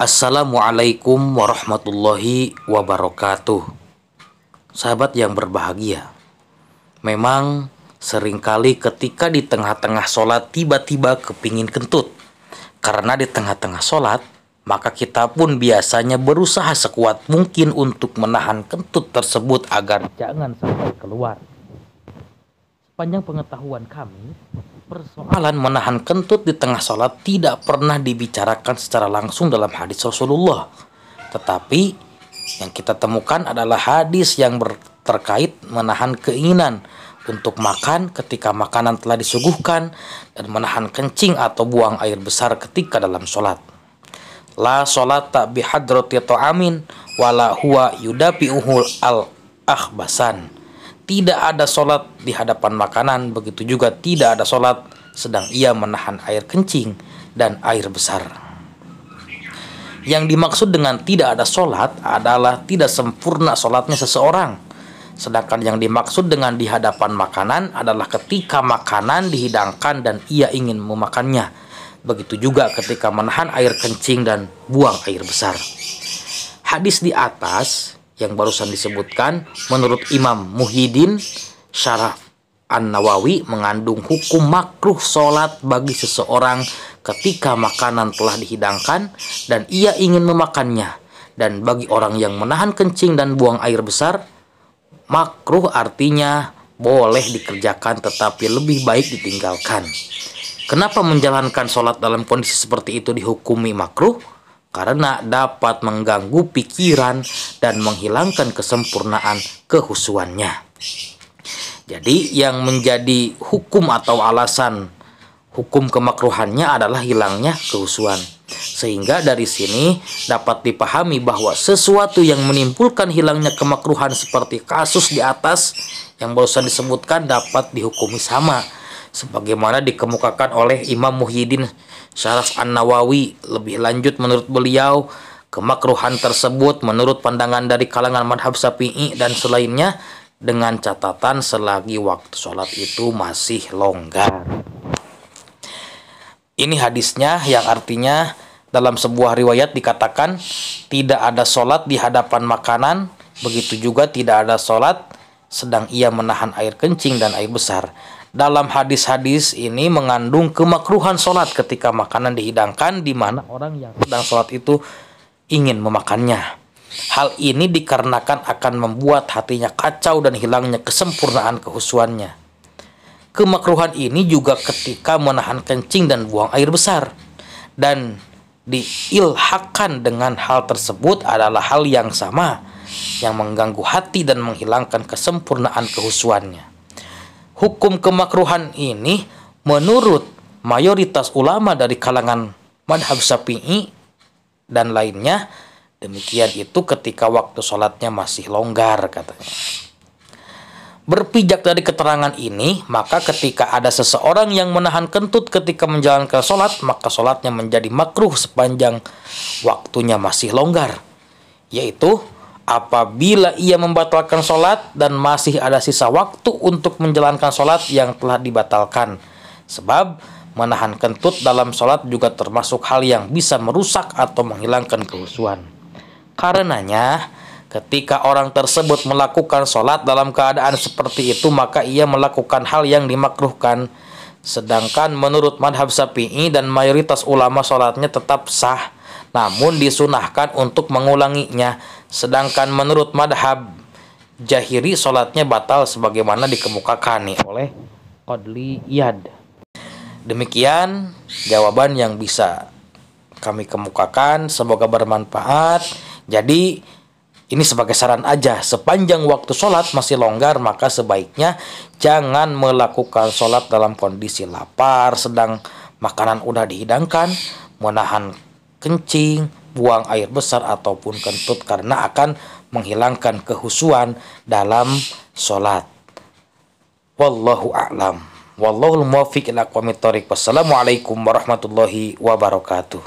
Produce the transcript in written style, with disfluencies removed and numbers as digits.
Assalamualaikum warahmatullahi wabarakatuh. Sahabat yang berbahagia, memang seringkali ketika di tengah-tengah sholat tiba-tiba kepingin kentut. Karena di tengah-tengah sholat, maka kita pun biasanya berusaha sekuat mungkin untuk menahan kentut tersebut agar jangan sampai keluar. Sepanjang pengetahuan kami, persoalan menahan kentut di tengah sholat tidak pernah dibicarakan secara langsung dalam hadis Rasulullah. Tetapi yang kita temukan adalah hadis yang terkait menahan keinginan untuk makan ketika makanan telah disuguhkan dan menahan kencing atau buang air besar ketika dalam sholat. La sholata bihadrati ta'amin wala huwa yudafi'uhul al-akhbasan. Tidak ada sholat di hadapan makanan, begitu juga tidak ada sholat sedang ia menahan air kencing dan air besar. Yang dimaksud dengan tidak ada sholat adalah tidak sempurna sholatnya seseorang. Sedangkan yang dimaksud dengan di hadapan makanan adalah ketika makanan dihidangkan dan ia ingin memakannya. Begitu juga ketika menahan air kencing dan buang air besar. Hadis di atas yang barusan disebutkan menurut Imam Muhyiddin Syaraf An-Nawawi mengandung hukum makruh sholat bagi seseorang ketika makanan telah dihidangkan dan ia ingin memakannya. Dan bagi orang yang menahan kencing dan buang air besar, makruh artinya boleh dikerjakan tetapi lebih baik ditinggalkan. Kenapa menjalankan sholat dalam kondisi seperti itu dihukumi makruh? Karena dapat mengganggu pikiran dan menghilangkan kesempurnaan kehusuannya. Jadi yang menjadi hukum atau alasan hukum kemakruhannya adalah hilangnya kehusuan. Sehingga dari sini dapat dipahami bahwa sesuatu yang menimbulkan hilangnya kemakruhan seperti kasus di atas yang barusan disebutkan dapat dihukumi sama. Sebagaimana dikemukakan oleh Imam Muhyiddin Syaraf An-Nawawi. Lebih lanjut menurut beliau, kemakruhan tersebut menurut pandangan dari kalangan madhab Syafi'i dan selainnya dengan catatan selagi waktu sholat itu masih longgar. Ini hadisnya yang artinya dalam sebuah riwayat dikatakan tidak ada sholat di hadapan makanan, begitu juga tidak ada sholat sedang ia menahan air kencing dan air besar. Dalam hadis-hadis ini mengandung kemakruhan sholat ketika makanan dihidangkan di mana orang yang sedang sholat itu ingin memakannya. Hal ini dikarenakan akan membuat hatinya kacau dan hilangnya kesempurnaan kehusuannya. Kemakruhan ini juga ketika menahan kencing dan buang air besar. Dan diilhakkan dengan hal tersebut adalah hal yang sama, yang mengganggu hati dan menghilangkan kesempurnaan kehusuannya. Hukum kemakruhan ini menurut mayoritas ulama dari kalangan madhab Syafi'i dan lainnya, demikian itu ketika waktu sholatnya masih longgar katanya. Berpijak dari keterangan ini, maka ketika ada seseorang yang menahan kentut ketika menjalankan sholat, maka sholatnya menjadi makruh sepanjang waktunya masih longgar, yaitu apabila ia membatalkan sholat dan masih ada sisa waktu untuk menjalankan sholat yang telah dibatalkan. Sebab menahan kentut dalam sholat juga termasuk hal yang bisa merusak atau menghilangkan kehusuan. Karenanya, ketika orang tersebut melakukan sholat dalam keadaan seperti itu, maka ia melakukan hal yang dimakruhkan. Sedangkan menurut madhab Syafi'i dan mayoritas ulama sholatnya tetap sah, namun disunahkan untuk mengulanginya. Sedangkan menurut madhab Jahiri sholatnya batal sebagaimana dikemukakan nih oleh Qadli Iyad. Demikian jawaban yang bisa kami kemukakan, semoga bermanfaat. Jadi ini sebagai saran aja, sepanjang waktu sholat masih longgar maka sebaiknya jangan melakukan sholat dalam kondisi lapar sedang makanan udah dihidangkan, menahan kencing, buang air besar ataupun kentut karena akan menghilangkan kehusuan dalam sholat. Wallahu a'lam. Wallahul muwaffiq ila aqwamit thoriq. Wassalamualaikum warahmatullahi wabarakatuh.